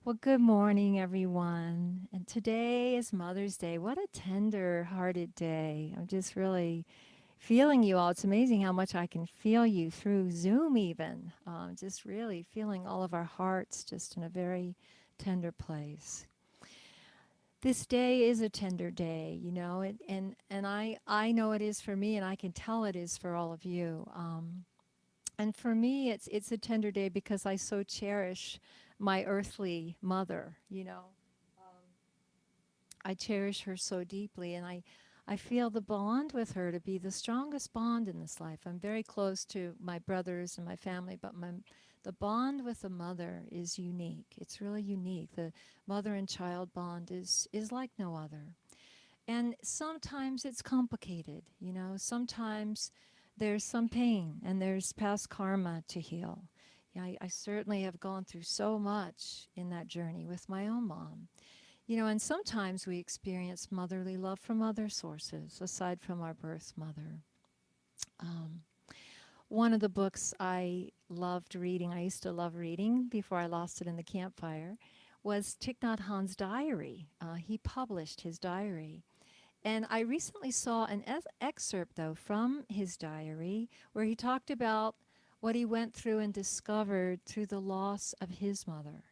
Well, good morning, everyone. And today is Mother's Day. What a tender hearted day. I'm just really feeling you all. It's amazing how much I can feel you through Zoom, even. Just really feeling all of our hearts just in a very tender place. This day is a tender day, and I know it is for me, and I can tell it is for all of you. And for me, it's a tender day because I so cherish my earthly mother. I cherish her so deeply, and I feel the bond with her to be the strongest bond in this life. I'm very close to my brothers and my family, but the bond with the mother is unique. It's really unique. The mother and child bond is like no other. And sometimes it's complicated, Sometimes there's some pain and there's past karma to heal. Yeah, I certainly have gone through so much in that journey with my own mom. And sometimes we experience motherly love from other sources aside from our birth mother. Um, One of the books I loved reading, I used to love reading before I lost it in the campfire, was Thich Nhat Hanh's diary. He published his diary. And I recently saw an excerpt, though, from his diary where he talked about what he went through and discovered through the loss of his mother.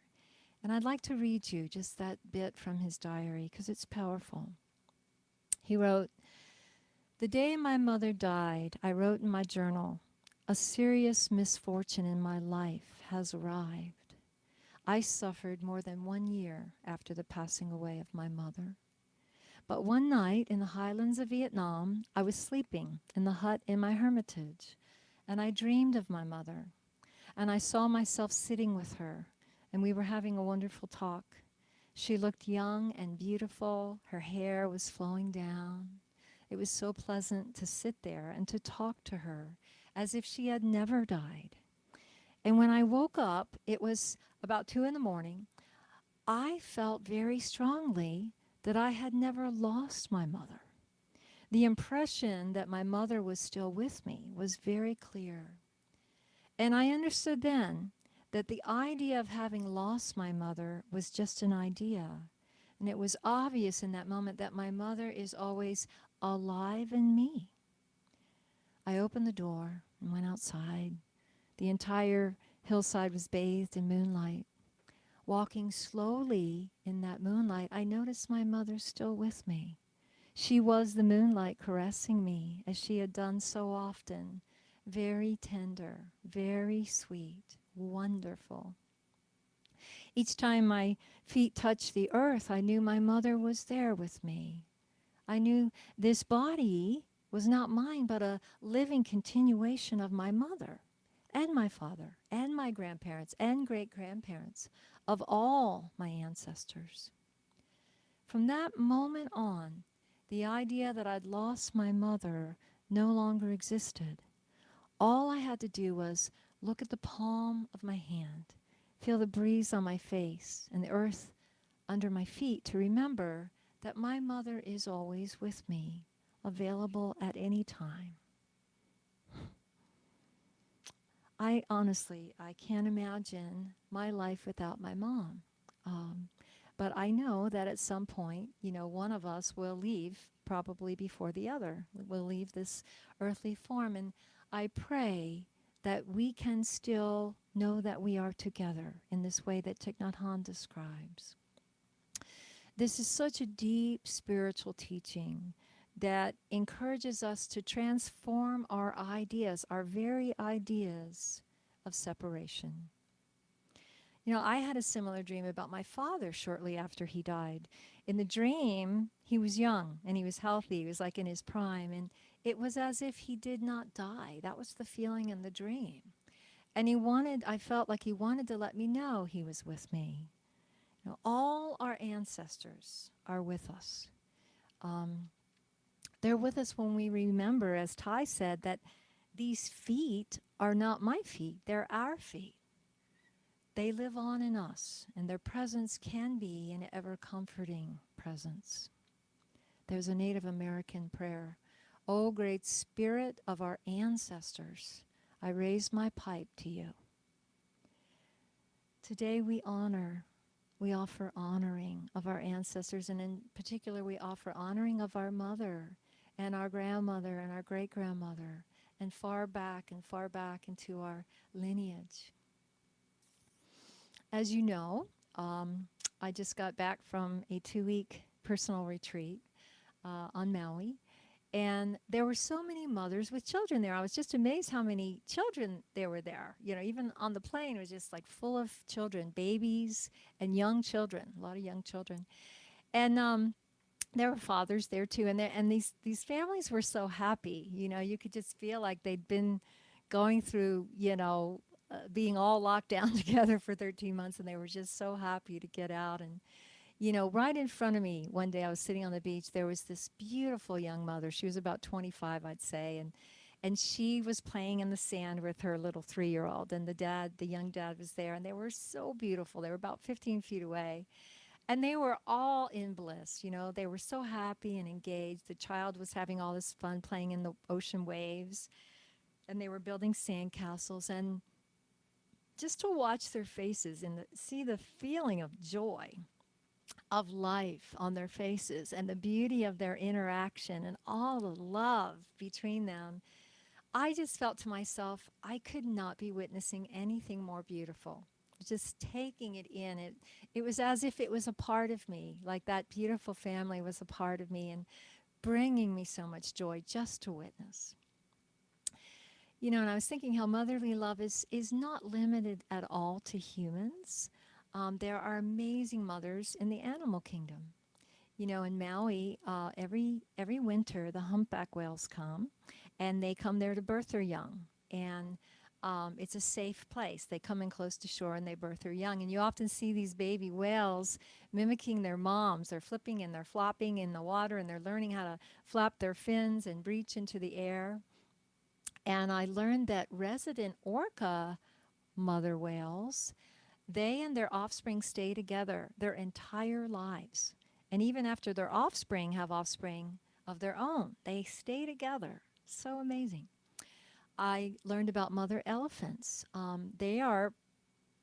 And I'd like to read you just that bit from his diary because it's powerful. He wrote, "The day my mother died, I wrote in my journal, 'A serious misfortune in my life has arrived. I suffered more than 1 year after the passing away of my mother. But one night in the highlands of Vietnam, I was sleeping in the hut in my hermitage, and I dreamed of my mother, and I saw myself sitting with her, and we were having a wonderful talk. She looked young and beautiful. Her hair was flowing down. It was so pleasant to sit there and to talk to her as if she had never died. And when I woke up, it was about 2 in the morning. I felt very strongly that I had never lost my mother. The impression that my mother was still with me was very clear. And I understood then that the idea of having lost my mother was just an idea. And it was obvious in that moment that my mother is always alive in me. I opened the door and went outside. The entire hillside was bathed in moonlight. Walking slowly in that moonlight, I noticed my mother still with me. She was the moonlight caressing me as she had done so often. Very tender, very sweet, wonderful. Each time my feet touched the earth, I knew my mother was there with me. I knew this body was not mine, but a living continuation of my mother and my father and my grandparents and great-grandparents, of all my ancestors. From that moment on, the idea that I'd lost my mother no longer existed. All I had to do was look at the palm of my hand, feel the breeze on my face and the earth under my feet to remember that my mother is always with me, available at any time. I can't imagine my life without my mom. Um, but I know that at some point, one of us will leave probably before the other. We'll leave this earthly form. And I pray that we can still know that we are together in this way that Thich Nhat Hanh describes. This is such a deep spiritual teaching that encourages us to transform our ideas, our very ideas of separation. I had a similar dream about my father shortly after he died. In the dream, he was young and he was healthy. He was like in his prime. And it was as if he did not die. That was the feeling in the dream. And I felt like he wanted to let me know he was with me. All our ancestors are with us. Um, they're with us when we remember, as Ty said, that these feet are not my feet, they're our feet. They live on in us, and their presence can be an ever comforting presence. There's a Native American prayer. O great spirit of our ancestors, I raise my pipe to you. Today we honor We offer honoring of our ancestors, and in particular, we offer honoring of our mother and our grandmother and our great grandmother, and far back into our lineage. As you know, I just got back from a 2-week personal retreat on Maui. And there were so many mothers with children there. I was just amazed how many children there were there. You know, even on the plane, it was just like full of children, babies and young children, a lot of young children. And there were fathers there too. And these families were so happy. You know, you could just feel like they'd been going through, being all locked down together for 13 months, and they were just so happy to get out. And right in front of me one day, I was sitting on the beach. There was this beautiful young mother. She was about 25, I'd say, and she was playing in the sand with her little 3-year-old. And the young dad, was there, and they were so beautiful. They were about 15 feet away, and they were all in bliss. They were so happy and engaged. The child was having all this fun playing in the ocean waves, and they were building sandcastles. And just to watch their faces and see the feeling of joy of life on their faces and the beauty of their interaction and all the love between them, I just felt to myself, I could not be witnessing anything more beautiful. Just taking it in. It was as if it was a part of me, like that beautiful family was a part of me and bringing me so much joy just to witness. And I was thinking how motherly love is not limited at all to humans. There are amazing mothers in the animal kingdom. In Maui, every winter, the humpback whales come, and they come there to birth their young. And it's a safe place. They come in close to shore and they birth their young. And you often see these baby whales mimicking their moms. They're flipping and they're flopping in the water, and they're learning how to flap their fins and breach into the air. And I learned that resident orca mother whales, they and their offspring stay together their entire lives. And even after their offspring have offspring of their own, they stay together. So amazing. I learned about mother elephants. They are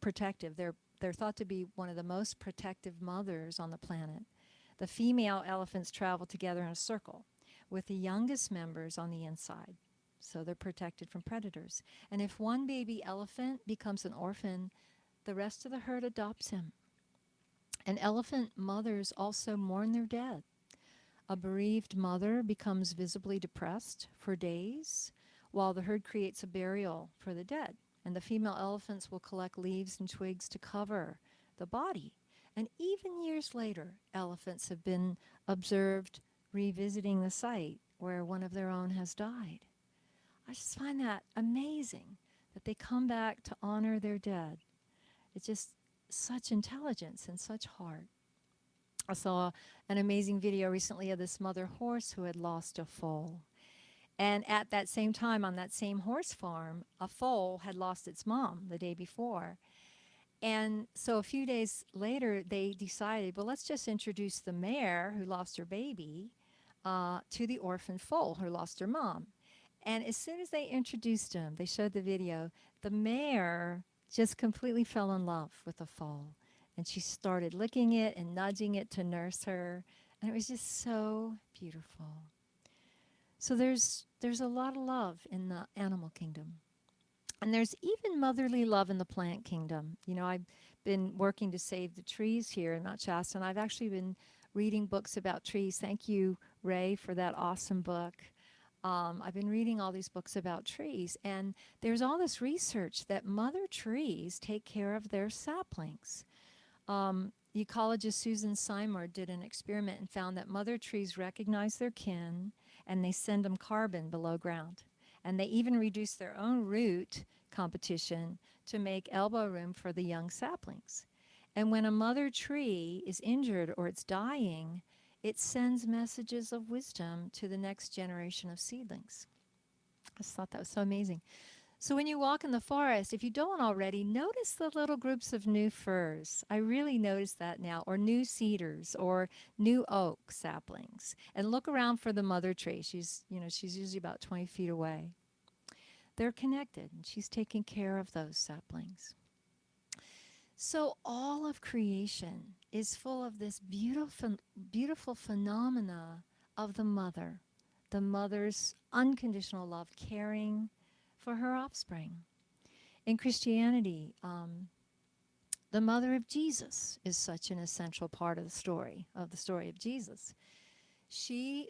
protective. They're thought to be one of the most protective mothers on the planet. The female elephants travel together in a circle with the youngest members on the inside. So they're protected from predators. And if one baby elephant becomes an orphan, the rest of the herd adopts him. And elephant mothers also mourn their dead. A bereaved mother becomes visibly depressed for days, while the herd creates a burial for the dead. And the female elephants will collect leaves and twigs to cover the body. And even years later, elephants have been observed revisiting the site where one of their own has died. I just find that amazing that they come back to honor their dead. It's just such intelligence and such heart. I saw an amazing video recently of this mother horse who had lost a foal. And at that same time, on that same horse farm, a foal had lost its mom the day before. And so a few days later, they decided, well, let's just introduce the mare who lost her baby to the orphan foal who lost her mom. And as soon as they introduced him, they showed the video, the mare just completely fell in love with the foal. And she started licking it and nudging it to nurse her. And it was just so beautiful. So there's a lot of love in the animal kingdom. And there's even motherly love in the plant kingdom. I've been working to save the trees here in Mount Shasta, and I've actually been reading books about trees. Thank you, Ray, for that awesome book. I've been reading all these books about trees, and there's all this research that mother trees take care of their saplings. Ecologist Susan Seymour did an experiment and found that mother trees recognize their kin, and they send them carbon below ground. And they even reduce their own root competition to make elbow room for the young saplings. And when a mother tree is injured or it's dying, it sends messages of wisdom to the next generation of seedlings. I just thought that was so amazing. So when you walk in the forest, if you don't already, notice the little groups of new firs. I really notice that now, or new cedars, or new oak saplings. And look around for the mother tree. She's usually about 20 feet away. They're connected, and she's taking care of those saplings. So all of creation is full of this beautiful phenomena of the mother's unconditional love, caring for her offspring. In Christianity, the mother of Jesus is such an essential part of the story of Jesus.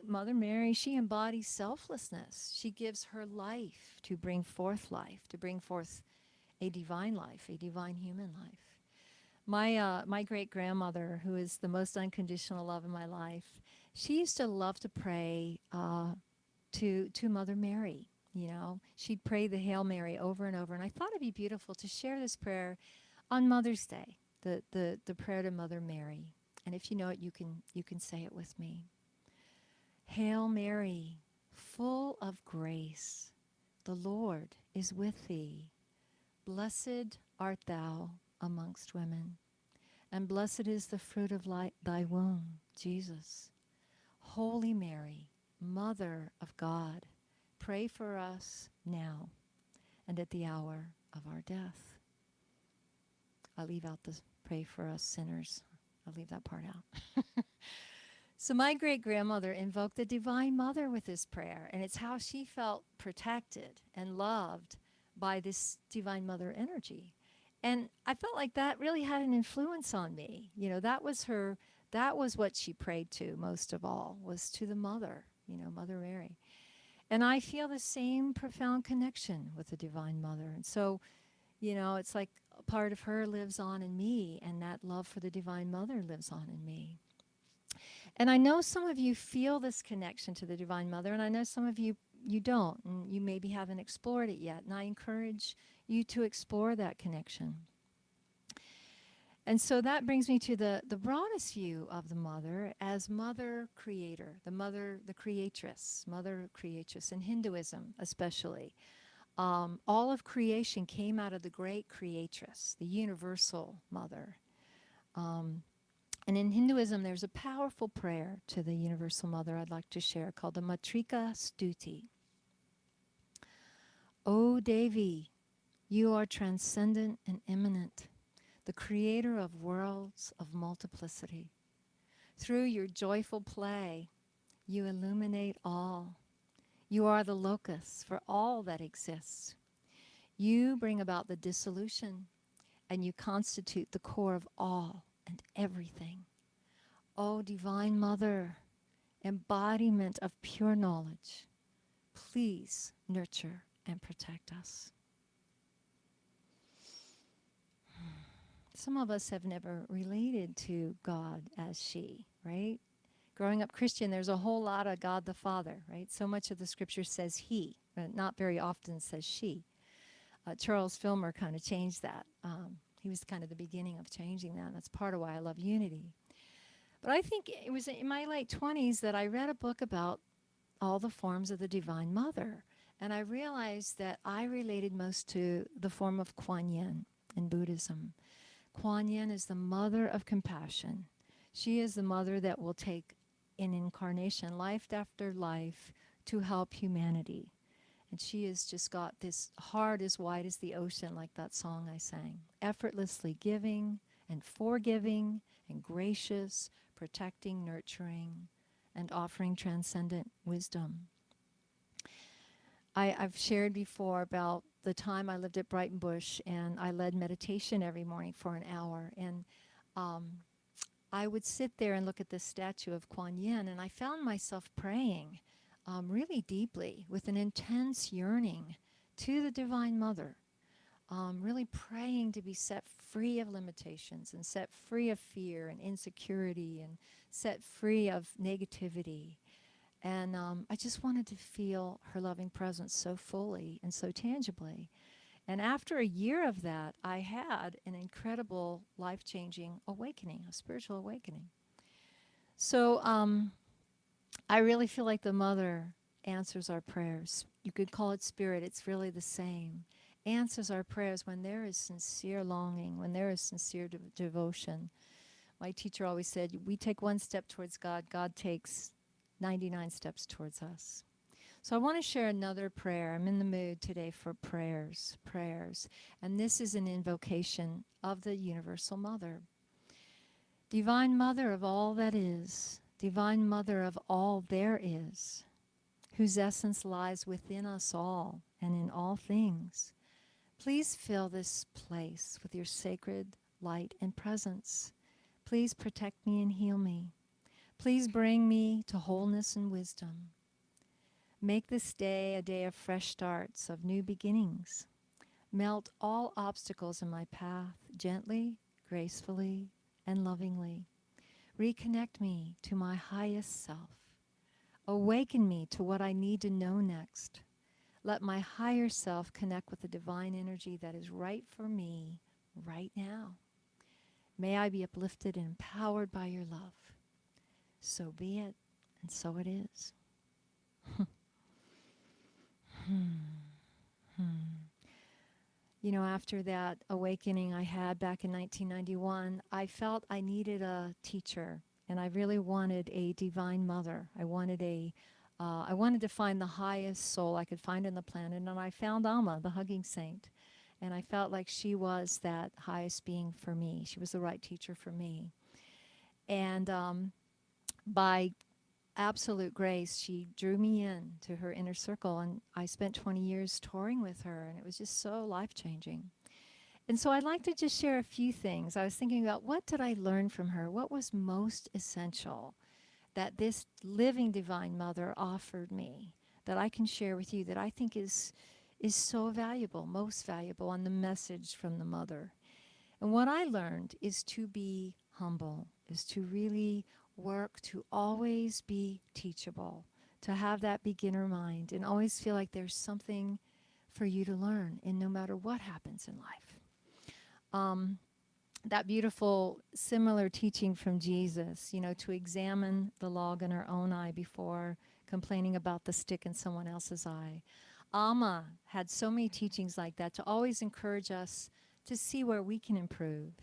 Mother Mary, she embodies selflessness. She gives her life, to bring forth life, a divine human life. My great grandmother, who is the most unconditional love in my life, she used to love to pray to Mother Mary. You know, she'd pray the Hail Mary over and over, and I thought it'd be beautiful to share this prayer on Mother's Day, the prayer to Mother Mary. And if you know it, you can say it with me. Hail Mary, full of grace, the Lord is with thee. Blessed art thou amongst women, and blessed is the fruit of thy womb, Jesus. Holy Mary, Mother of God, pray for us now and at the hour of our death. I'll leave out the pray for us sinners. I'll leave that part out. So my great-grandmother invoked the Divine Mother with this prayer, and it's how she felt protected and loved by this Divine Mother energy. And I felt like that really had an influence on me. You know, that was what she prayed to most of all, was to the Mother, Mother Mary. And I feel the same profound connection with the Divine Mother. And so, it's like a part of her lives on in me, and that love for the Divine Mother lives on in me. And I know some of you feel this connection to the Divine Mother, and I know some of you don't, and you maybe haven't explored it yet. And I encourage you to explore that connection. And so that brings me to the broadest view of the Mother as Mother Creator, the Creatress, Mother Creatress, in Hinduism especially. All of creation came out of the great Creatress, the Universal Mother. And in Hinduism, there's a powerful prayer to the Universal Mother I'd like to share called the Matrika Stuti. O Devi, you are transcendent and immanent, the creator of worlds of multiplicity. Through your joyful play, you illuminate all. You are the locus for all that exists. You bring about the dissolution, and you constitute the core of all and everything. O Divine Mother, embodiment of pure knowledge, please nurture and protect us. Some of us have never related to God as she, right? Growing up Christian, there's a whole lot of God the Father, right? So much of the scripture says he, but not very often says she. Charles Filmer kind of changed that. He was kind of the beginning of changing that. And that's part of why I love unity. But I think it was in my late 20s that I read a book about all the forms of the Divine Mother. And I realized that I related most to the form of Kuan Yin in Buddhism. Kuan Yin is the mother of compassion. She is the mother that will take an incarnation, life after life, to help humanity. And she has just got this heart as wide as the ocean, like that song I sang. Effortlessly giving and forgiving and gracious, protecting, nurturing, and offering transcendent wisdom. I've shared before about the time I lived at Brighton Bush, and I led meditation every morning for an hour. And I would sit there and look at this statue of Kuan Yin, and I found myself praying really deeply with an intense yearning to the Divine Mother, really praying to be set free of limitations and set free of fear and insecurity and set free of negativity. And I just wanted to feel her loving presence so fully and so tangibly. And after a year of that, I had an incredible life-changing awakening, a spiritual awakening. So I really feel like the Mother answers our prayers. You could call it spirit. It's really the same. Answers our prayers when there is sincere longing, when there is sincere devotion. My teacher always said, we take one step towards God, God takes 99 steps towards us. So I want to share another prayer. I'm in the mood today for prayers. And this is an invocation of the Universal Mother. Divine Mother of all that is, Divine Mother of all there is, whose essence lies within us all and in all things. Please fill this place with your sacred light and presence. Please protect me and heal me. Please bring me to wholeness and wisdom. Make this day a day of fresh starts, of new beginnings. Melt all obstacles in my path gently, gracefully, and lovingly. Reconnect me to my highest self. Awaken me to what I need to know next. Let my higher self connect with the divine energy that is right for me right now. May I be uplifted and empowered by your love. So be it, and so it is. You know, after that awakening I had back in 1991, I felt I needed a teacher, and I really wanted a divine mother. I wanted to find the highest soul I could find on the planet, and I found Alma, the hugging saint. And I felt like she was that highest being for me. She was the right teacher for me. And by absolute grace, she drew me in to her inner circle, and I spent 20 years touring with her, and it was just so life-changing. And so I'd like to just share a few things. I was thinking about, what did I learn from her? What was most essential that this living divine mother offered me that I can share with you, that I think is so valuable, most valuable on the message from the mother. And what I learned is to be humble, is to really work to always be teachable, to have that beginner mind and always feel like there's something for you to learn, and no matter what happens in life. That beautiful, similar teaching from Jesus, you know, to examine the log in our own eye before complaining about the stick in someone else's eye. Amma had so many teachings like that to always encourage us to see where we can improve,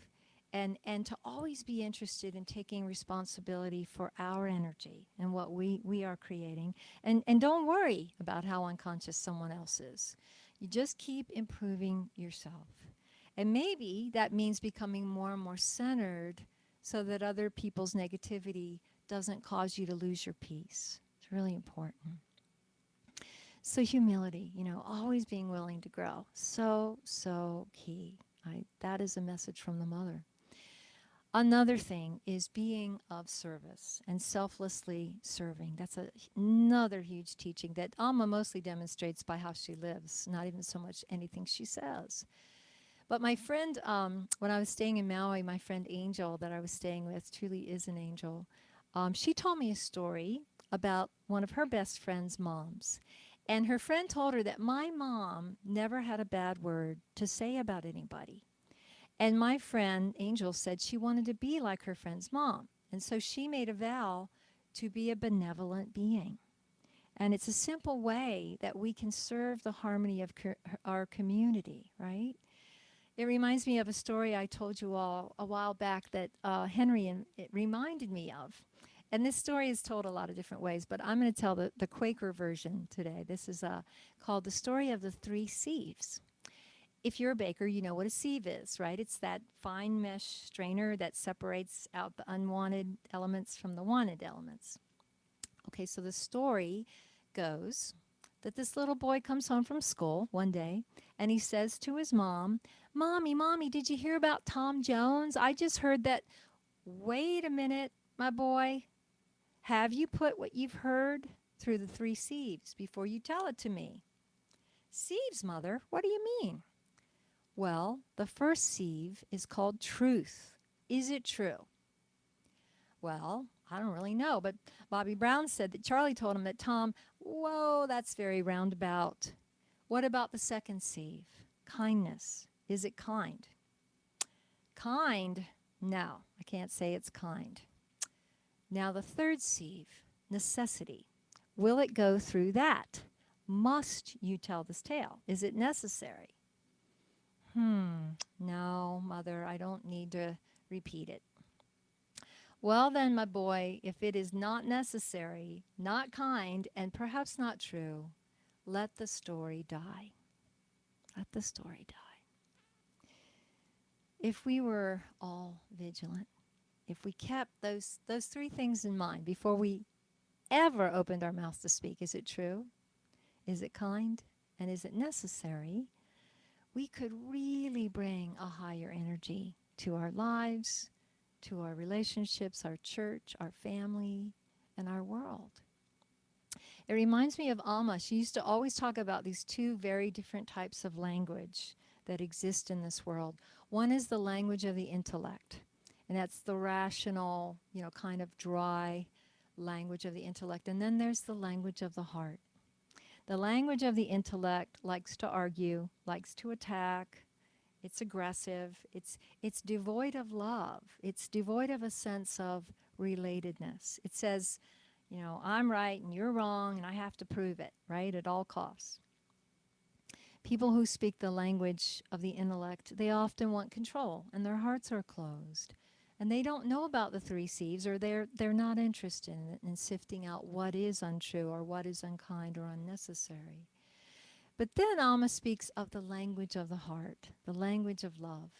and to always be interested in taking responsibility for our energy and what we are creating. And don't worry about how unconscious someone else is. You just keep improving yourself. And maybe that means becoming more and more centered so that other people's negativity doesn't cause you to lose your peace. It's really important. So humility, you know, always being willing to grow. So key. That is a message from the mother. Another thing is being of service and selflessly serving. That's another huge teaching that Alma mostly demonstrates by how she lives, not even so much anything she says. But my friend, when I was staying in Maui, my friend Angel that I was staying with, truly is an angel, she told me a story about one of her best friend's moms. And her friend told her that my mom never had a bad word to say about anybody. And my friend Angel said she wanted to be like her friend's mom. And so she made a vow to be a benevolent being. And it's a simple way that we can serve the harmony of our community, right? It reminds me of a story I told you all a while back that it reminded me of. And this story is told a lot of different ways, but I'm going to tell the Quaker version today. This is called The Story of the Three Sieves. If you're a baker, you know what a sieve is, right? It's that fine mesh strainer that separates out the unwanted elements from the wanted elements. Okay, so the story goes that this little boy comes home from school one day, and he says to his mom, Mommy, did you hear about Tom Jones? I just heard that. Wait a minute, my boy. Have you put what you've heard through the three sieves before you tell it to me? Sieves, Mother? What do you mean? Well, the first sieve is called truth. Is it true? Well, I don't really know, but Bobby Brown said that Charlie told him that Tom, whoa, that's very roundabout. What about the second sieve? Kindness. Is it kind? Kind? No, I can't say it's kind. Now the third sieve, necessity. Will it go through that? Must you tell this tale? Is it necessary? No, Mother, I don't need to repeat it. Well, then, my boy, if it is not necessary, not kind, and perhaps not true, let the story die. Let the story die. If we were all vigilant, if we kept those three things in mind before we ever opened our mouths to speak, is it true? Is it kind? And is it necessary? We could really bring a higher energy to our lives, to our relationships, our church, our family, and our world. It reminds me of Alma. She used to always talk about these two very different types of language that exist in this world. One is the language of the intellect, and that's the rational, kind of dry language of the intellect. And then there's the language of the heart. The language of the intellect likes to argue, likes to attack. It's aggressive. It's devoid of love. It's devoid of a sense of relatedness. It says, I'm right and you're wrong and I have to prove it, right, at all costs. People who speak the language of the intellect, they often want control and their hearts are closed. And they don't know about the three C's, or they're not interested in sifting out what is untrue or what is unkind or unnecessary. But then Alma speaks of the language of the heart, the language of love,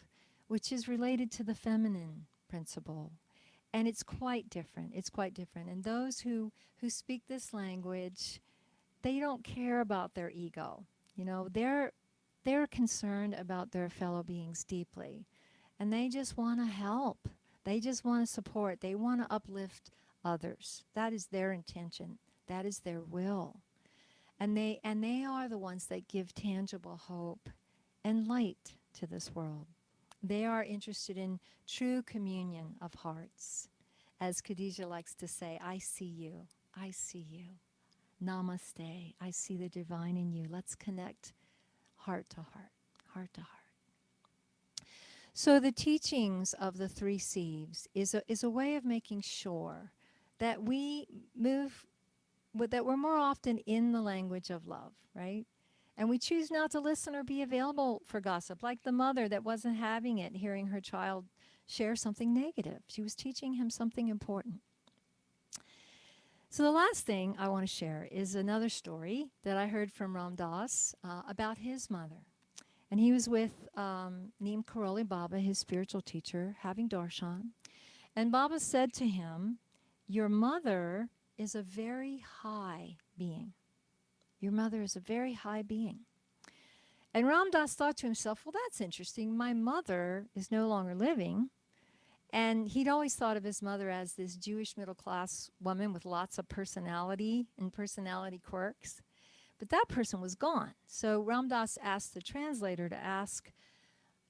which is related to the feminine principle. And it's quite different. It's quite different. And those who speak this language, they don't care about their ego. They're concerned about their fellow beings deeply. And they just want to help. They just want to support. They want to uplift others. That is their intention. That is their will. And they are the ones that give tangible hope and light to this world. They are interested in true communion of hearts. As Khadijah likes to say, I see you. I see you. Namaste. I see the divine in you. Let's connect heart to heart, heart to heart. So the teachings of the three C's is a way of making sure that we move, that we're more often in the language of love, right? And we choose not to listen or be available for gossip, like the mother that wasn't having it, hearing her child share something negative. She was teaching him something important. So the last thing I want to share is another story that I heard from Ramdas about his mother. And he was with Neem Karoli Baba, his spiritual teacher, having darshan. And Baba said to him, your mother is a very high being. Your mother is a very high being. And Ramdas thought to himself, well, that's interesting. My mother is no longer living. And he'd always thought of his mother as this Jewish middle-class woman with lots of personality and personality quirks. But that person was gone. So Ramdas asked the translator to ask,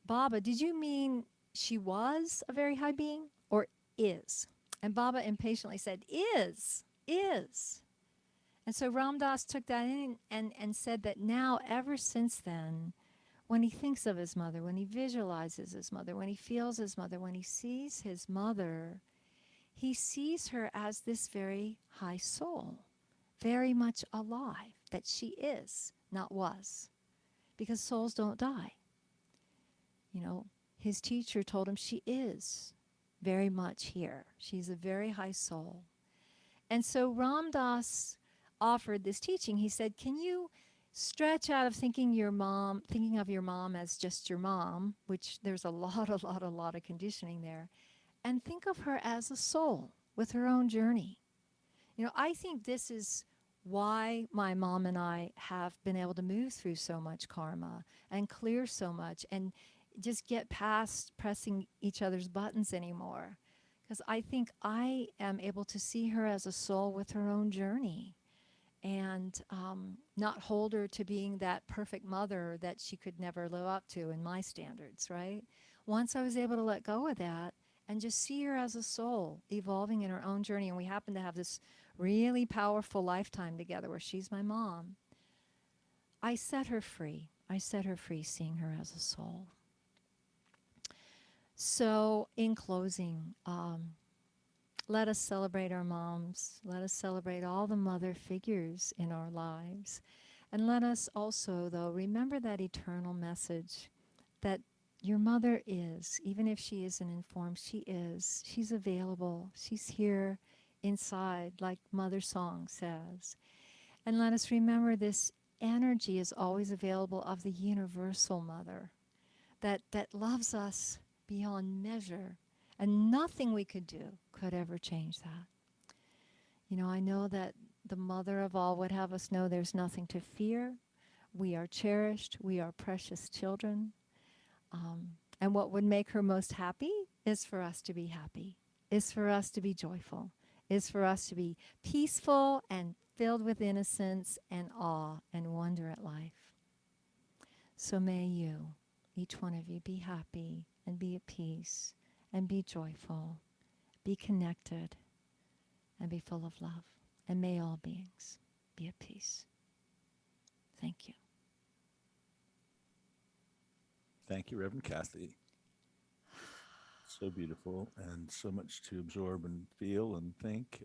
Baba, did you mean she was a very high being or is? And Baba impatiently said, is. And so Ramdas took that in and said that now, ever since then, when he thinks of his mother, when he visualizes his mother, when he feels his mother, when he sees his mother, he sees her as this very high soul, very much alive, that she is, not was, because souls don't die. His teacher told him she is very much here. She's a very high soul. And so Ramdas offered this teaching. He said, can you stretch out of thinking of your mom as just your mom, which there's a lot of conditioning there, and think of her as a soul with her own journey. I think this is why my mom and I have been able to move through so much karma and clear so much and just get past pressing each other's buttons anymore. Because I think I am able to see her as a soul with her own journey and not hold her to being that perfect mother that she could never live up to in my standards, right? Once I was able to let go of that and just see her as a soul evolving in her own journey, and we happen to have this really powerful lifetime together where she's my mom, I set her free. I set her free seeing her as a soul. So in closing, let us celebrate our moms. Let us celebrate all the mother figures in our lives. And let us also, though, remember that eternal message that Your mother is, even if she isn't informed, she is. She's available. She's here inside, like Mother Song says. And let us remember this energy is always available of the universal mother that loves us beyond measure. And nothing we could do could ever change that. You know, I know that the mother of all would have us know there's nothing to fear. We are cherished. We are precious children. And what would make her most happy is for us to be happy, is for us to be joyful, is for us to be peaceful and filled with innocence and awe and wonder at life. So may you, each one of you, be happy and be at peace and be joyful, be connected and be full of love. And may all beings be at peace. Thank you. Thank you, Reverend Kathy. So beautiful and so much to absorb and feel and think.